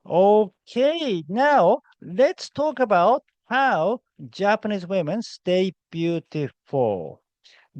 Okay, now let's talk about how Japanese women stay beautiful.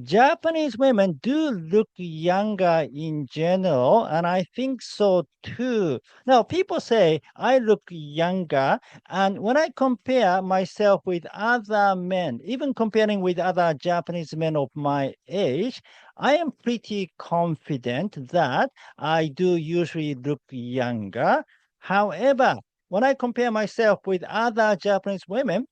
Japanese women do look younger in general, and I think so too. Now, people say I look younger, and when I compare myself with other men, even comparing with other Japanese men of my age, I am pretty confident that I do usually look younger. However, when I compare myself with other Japanese women,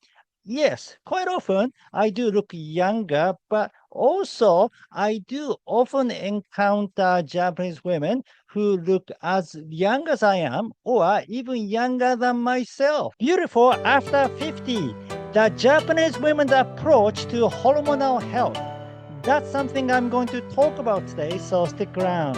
yes, quite often I do look younger, but also I do often encounter Japanese women who look as young as I am or even younger than myself. Beautiful after 50. The Japanese women's approach to hormonal health. That's something I'm going to talk about today, so stick around.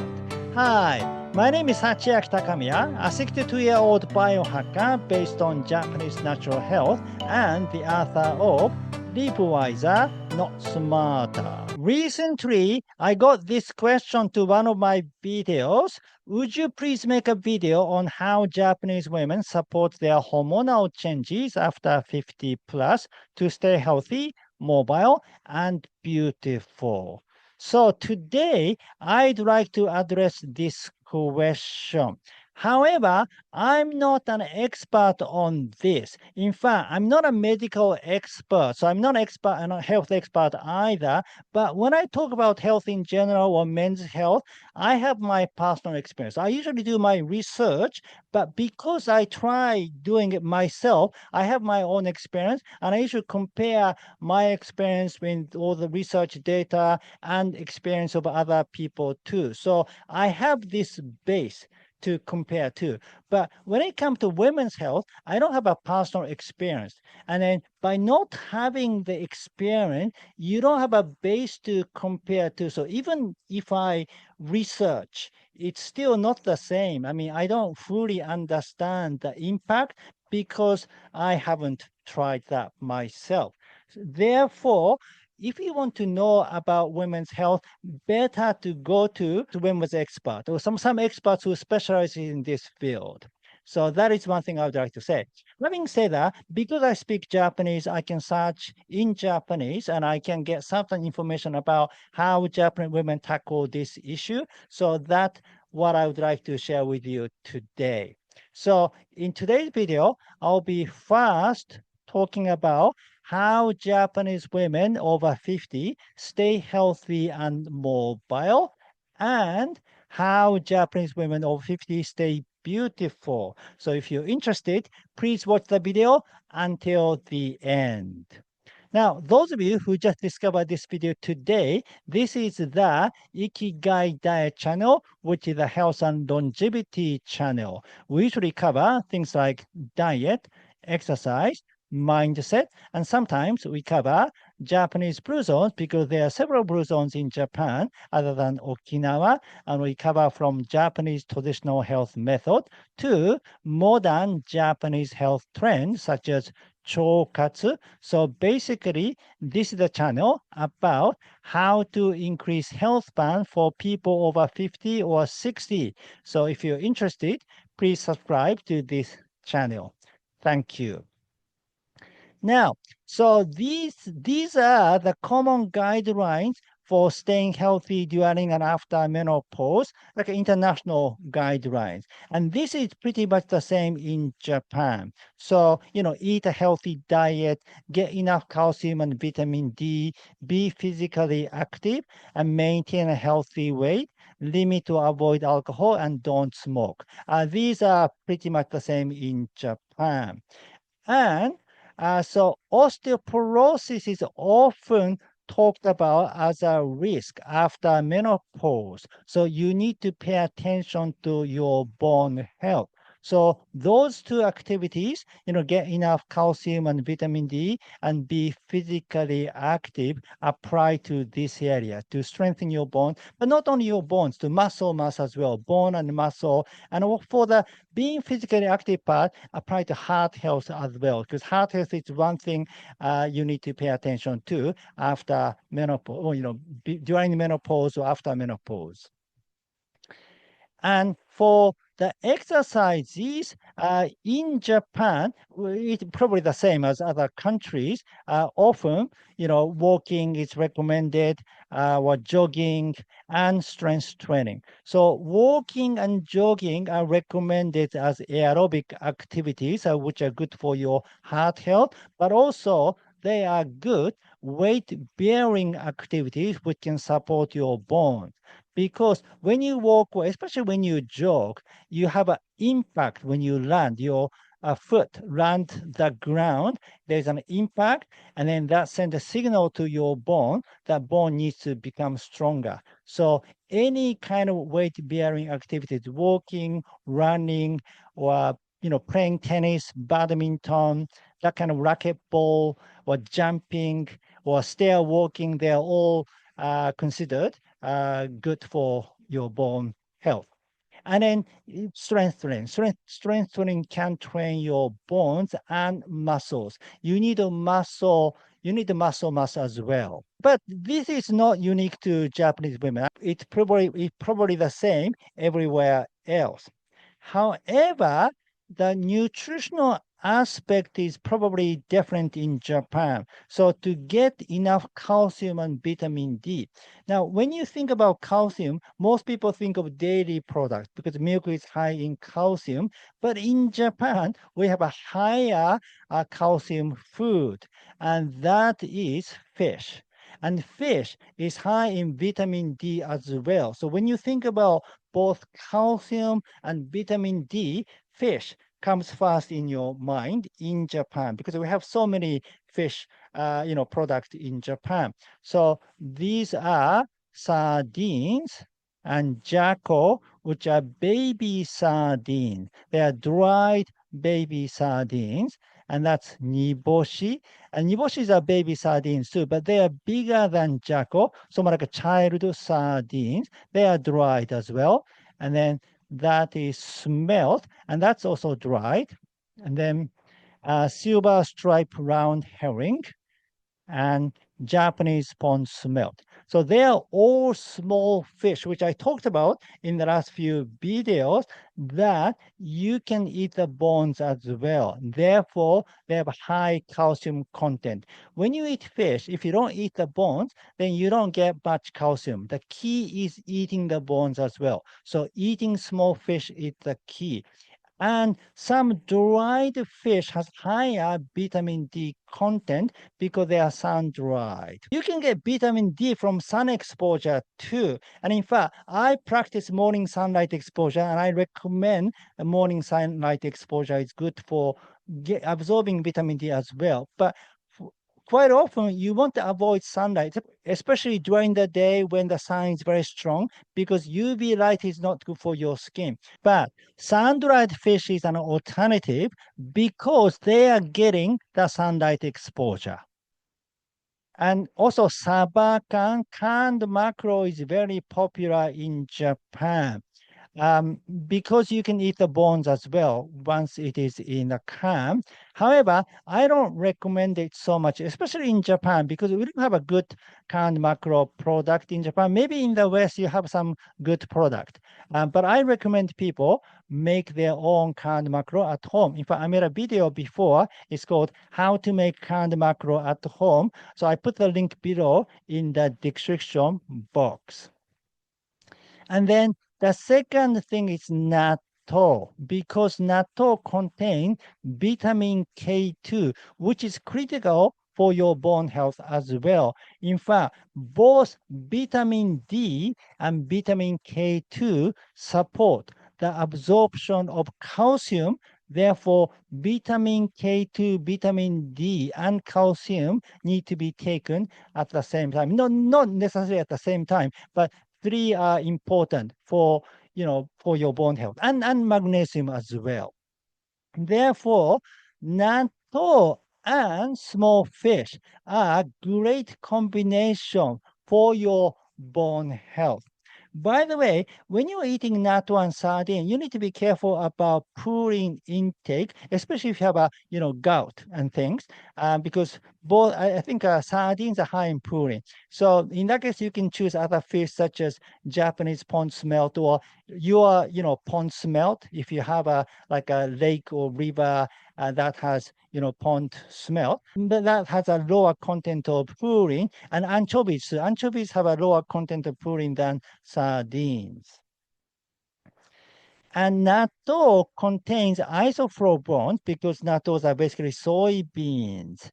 Hi, my name is Hachiaki Takamiya, a 62-year-old biohacker based on Japanese natural health and the author of Live Wiser, Not Smarter. Recently, I got this question to one of my videos. Would you please make a video on how Japanese women support their hormonal changes after 50 plus to stay healthy, mobile, and beautiful? So today, I'd like to address this question. However, I'm not an expert on this. In fact, I'm not a medical expert, so I'm not an expert and a health expert either. But when I talk about health in general or men's health, I have my personal experience. I usually do my research, but because I try doing it myself, I have my own experience, and I usually compare my experience with all the research data and experience of other people too. So I have this base to compare to. But when it comes to women's health, I don't have a personal experience. And then by not having the experience, you don't have a base to compare to. So even if I research, it's still not the same. I mean, I don't fully understand the impact because I haven't tried that myself. Therefore, if you want to know about women's health, better to go to women's expert or some experts who specialize in this field. So that is one thing I would like to say. Having said that, because I speak Japanese, I can search in Japanese and I can get certain information about how Japanese women tackle this issue. So that's what I would like to share with you today. So in today's video, I'll be first talking about how Japanese women over 50 stay healthy and mobile, and how Japanese women over 50 stay beautiful. So if you're interested, please watch the video until the end. Now, those of you who just discovered this video today, this is the Ikigai Diet channel, which is a health and longevity channel. We usually cover things like diet, exercise, mindset, and sometimes we cover Japanese blue zones because there are several blue zones in Japan other than Okinawa, and we cover from Japanese traditional health method to modern Japanese health trends such as chokatsu. So basically, this is a channel about how to increase health span for people over 50 or 60. So if you're interested, please subscribe to this channel. Thank you. Now, so these are the common guidelines for staying healthy during and after menopause, like international guidelines. And this is pretty much the same in Japan. So, eat a healthy diet, get enough calcium and vitamin D, be physically active, and maintain a healthy weight, limit to avoid alcohol, and don't smoke. These are pretty much the same in Japan. And so osteoporosis is often talked about as a risk after menopause. So you need to pay attention to your bone health. So those two activities, get enough calcium and vitamin D and be physically active, apply to this area to strengthen your bone, but not only your bones, to muscle mass as well, bone and muscle. And for the being physically active part, apply to heart health as well, because heart health is one thing you need to pay attention to after menopause, or, during menopause or after menopause. And for the exercises in Japan, it's probably the same as other countries. Often, walking is recommended, or jogging and strength training. So walking and jogging are recommended as aerobic activities, which are good for your heart health, but also they are good weight-bearing activities which can support your bones. Because when you walk, especially when you jog, you have an impact when you land. Your foot land the ground. There's an impact, and then that sends a signal to your bone. That bone needs to become stronger. So any kind of weight-bearing activities, walking, running, or playing tennis, badminton, that kind of racquetball, or jumping, or stair walking, they're all considered good for your bone health. And then strength training. Strength training can train your bones and muscles. You need a muscle. You need the muscle mass as well. But this is not unique to Japanese women. It's probably the same everywhere else. However, the nutritional aspect is probably different in Japan. So to get enough calcium and vitamin D. Now, when you think about calcium, most people think of dairy products because milk is high in calcium. But in Japan, we have a higher calcium food, and that is fish. And fish is high in vitamin D as well. So when you think about both calcium and vitamin D, fish comes first in your mind in Japan because we have so many fish, products in Japan. So these are sardines and jacko, which are baby sardines. They are dried baby sardines, and that's niboshi. And niboshi is a baby sardines too, but they are bigger than jacko, so more like a child sardines. They are dried as well. And then that is smelt, and that's also dried. And then silver stripe round herring and Japanese pond smelt. So they are all small fish, which I talked about in the last few videos, that you can eat the bones as well. Therefore, they have high calcium content. When you eat fish, if you don't eat the bones, then you don't get much calcium. The key is eating the bones as well. So eating small fish is the key. And some dried fish has higher vitamin D content because they are sun-dried. You can get vitamin D from sun exposure too. And in fact, I practice morning sunlight exposure, and I recommend morning sunlight exposure is good for absorbing vitamin D as well. But quite often, you want to avoid sunlight, especially during the day when the sun is very strong, because UV light is not good for your skin. But sun-dried fish is an alternative because they are getting the sunlight exposure. And also, sabakan, canned mackerel is very popular in Japan. Because you can eat the bones as well once it is in a can. However, I don't recommend it so much, especially in Japan, because we don't have a good canned mackerel product in Japan. Maybe in the West, you have some good product. But I recommend people make their own canned mackerel at home. In fact, I made a video before. It's called How to Make Canned Mackerel at Home. So I put the link below in the description box. And then the second thing is natto, because natto contains vitamin K2, which is critical for your bone health as well. In fact, both vitamin D and vitamin K2 support the absorption of calcium. Therefore, vitamin K2, vitamin D, and calcium need to be taken at the same time. Not necessarily at the same time, but three are important for your bone health, and magnesium as well. Therefore, natto and small fish are great combination for your bone health. By the way, when you're eating natto and sardine, you need to be careful about purine intake, especially if you have a gout and things, because both, I think sardines are high in protein. So in that case, you can choose other fish such as Japanese pond smelt or your, pond smelt. If you have like a lake or river that has, pond smelt, that has a lower content of purine, and anchovies. Anchovies have a lower content of purine than sardines. And natto contains isoflavones because nattos are basically soybeans.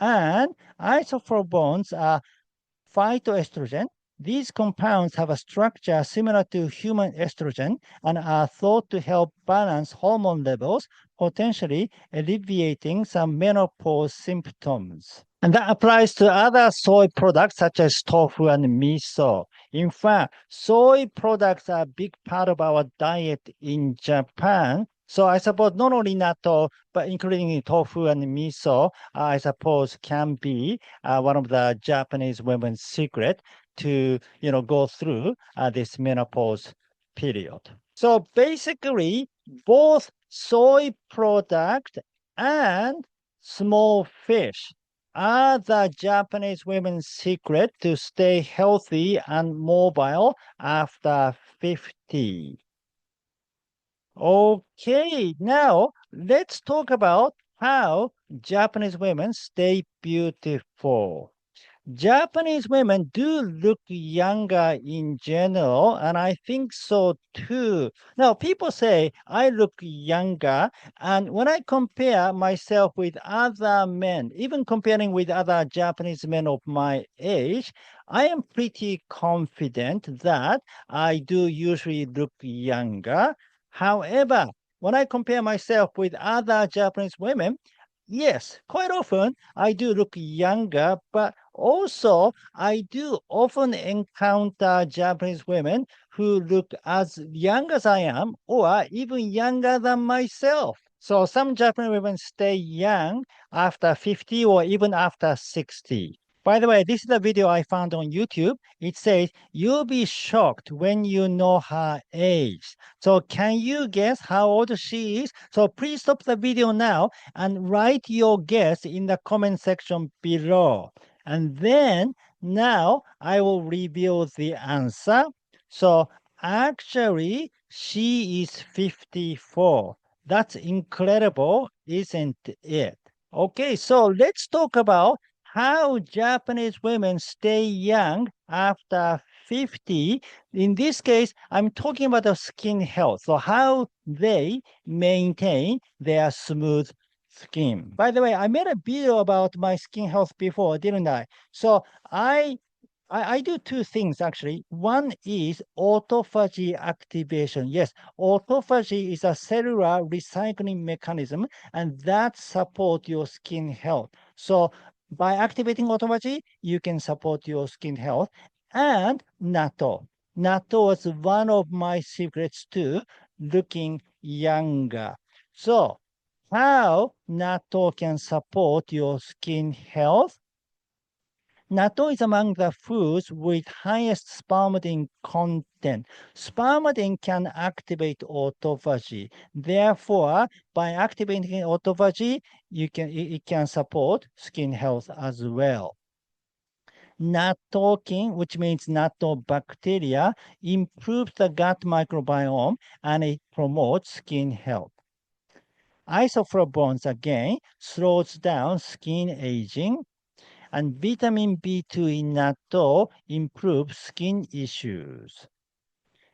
And isoflavones are phytoestrogen. These compounds have a structure similar to human estrogen and are thought to help balance hormone levels, potentially alleviating some menopause symptoms. And that applies to other soy products such as tofu and miso. In fact, soy products are a big part of our diet in Japan. So I suppose not only natto, but including tofu and miso, I suppose can be one of the Japanese women's secret to, go through this menopause period. So basically, both soy product and small fish are the Japanese women's secret to stay healthy and mobile after 50. Okay, now let's talk about how Japanese women stay beautiful. Japanese women do look younger in general, and I think so too. Now, people say I look younger, and when I compare myself with other men, even comparing with other Japanese men of my age, I am pretty confident that I do usually look younger. However, when I compare myself with other Japanese women, yes, quite often I do look younger, but also I do often encounter Japanese women who look as young as I am or even younger than myself. So some Japanese women stay young after 50 or even after 60. By the way, this is a video I found on YouTube. It says, you'll be shocked when you know her age. So can you guess how old she is? So please stop the video now and write your guess in the comment section below. And then now I will reveal the answer. So actually, she is 54. That's incredible, isn't it? Okay, so let's talk about how Japanese women stay young after 50. In this case, I'm talking about the skin health. So how they maintain their smooth skin. By the way, I made a video about my skin health before, didn't I? So I do two things actually. One is autophagy activation. Yes, autophagy is a cellular recycling mechanism, and that supports your skin health. So by activating autophagy, you can support your skin health. And natto. Natto was one of my secrets too, looking younger. So how natto can support your skin health? Natto is among the foods with highest spermidine content. Spermidine can activate autophagy. Therefore, by activating autophagy, it can support skin health as well. Nattokin, which means natto bacteria, improves the gut microbiome and it promotes skin health. Isoflavones again slows down skin aging, and vitamin B2 in natto improves skin issues.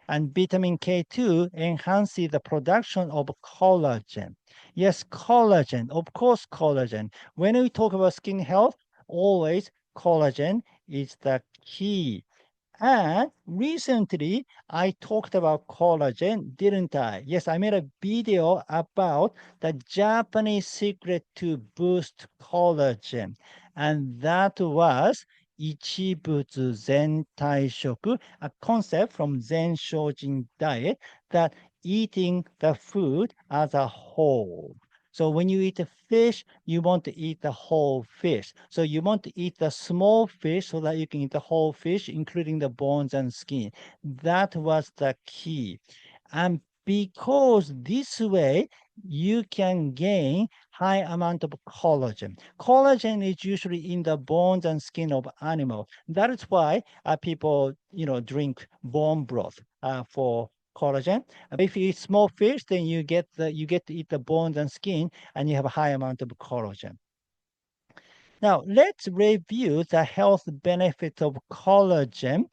And vitamin K2 enhances the production of collagen. Yes, collagen, of course, collagen. When we talk about skin health, always collagen is the key. And recently, I talked about collagen, didn't I? Yes, I made a video about the Japanese secret to boost collagen. And that was Ichibutsu Zen Taishoku, a concept from Zen Shojin diet that eating the food as a whole. So when you eat a fish, you want to eat the whole fish. So you want to eat the small fish so that you can eat the whole fish, including the bones and skin. That was the key. And because this way, you can gain high amount of collagen. Collagen is usually in the bones and skin of animal. That is why people, drink bone broth for collagen. If you eat small fish, then you get to eat the bones and skin, and you have a high amount of collagen. Now, let's review the health benefits of collagen.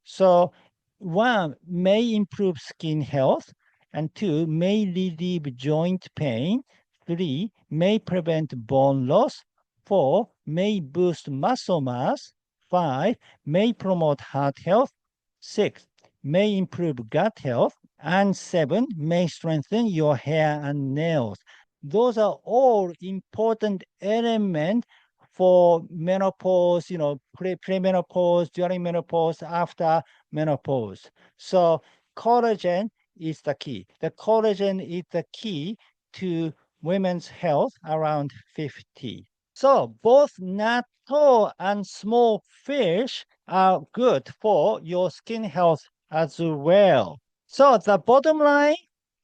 So, one, may improve skin health, and two, may relieve joint pain, three, may prevent bone loss, four, may boost muscle mass, five, may promote heart health, six, may improve gut health, and seven, may strengthen your hair and nails. Those are all important elements for menopause, premenopause, during menopause, after menopause. So collagen is the key. The collagen is the key to women's health around 50. So both natto and small fish are good for your skin health as well. So the bottom line,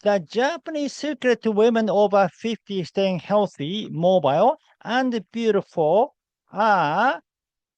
the Japanese secret to women over 50 staying healthy, mobile, and beautiful are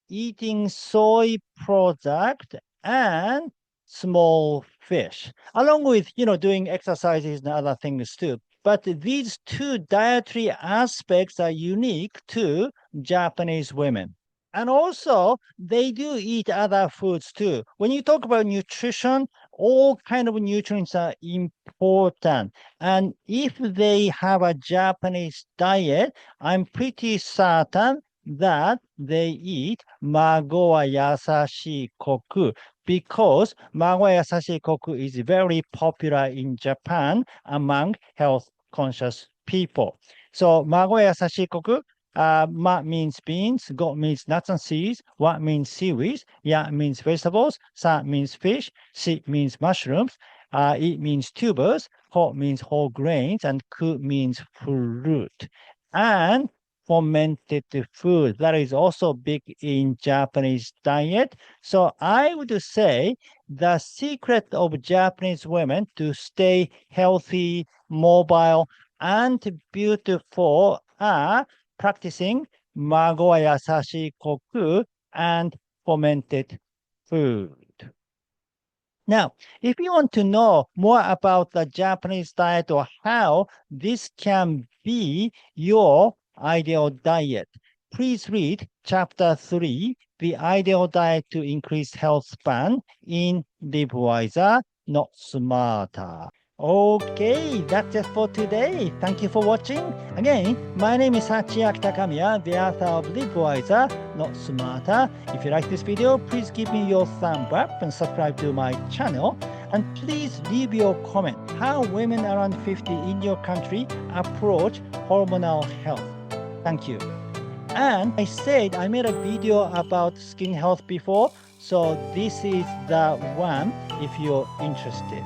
eating soy product and small fish, along with doing exercises and other things too. But these two dietary aspects are unique to Japanese women. And also, they do eat other foods too. When you talk about nutrition, all kind of nutrients are important. And if they have a Japanese diet, I'm pretty certain that they eat mago wa yasashi koku, because mago wa yasashi koku is very popular in Japan among health conscious people. So mago wa yasashi koku, ma means beans, go means nuts and seeds, wa means seaweed, ya means vegetables, sa means fish, shi means mushrooms, it means tubers, ho means whole grains, and ku means fruit. And fermented food, that is also big in Japanese diet. So I would say the secret of Japanese women to stay healthy, mobile, and beautiful are practicing mago wa yasashi koku and fermented food. Now, if you want to know more about the Japanese diet or how this can be your ideal diet, please read Chapter 3, The Ideal Diet to Increase Health Span in Live Wiser, Not Smarter. Okay, that's it for today. Thank you for watching. Again, my name is Hachiaki Takamiya, the author of Live Wiser, Not Smarter. If you like this video, please give me your thumb up and subscribe to my channel. And please leave your comment how women around 50 in your country approach hormonal health. Thank you. And I said I made a video about skin health before, so this is the one if you're interested.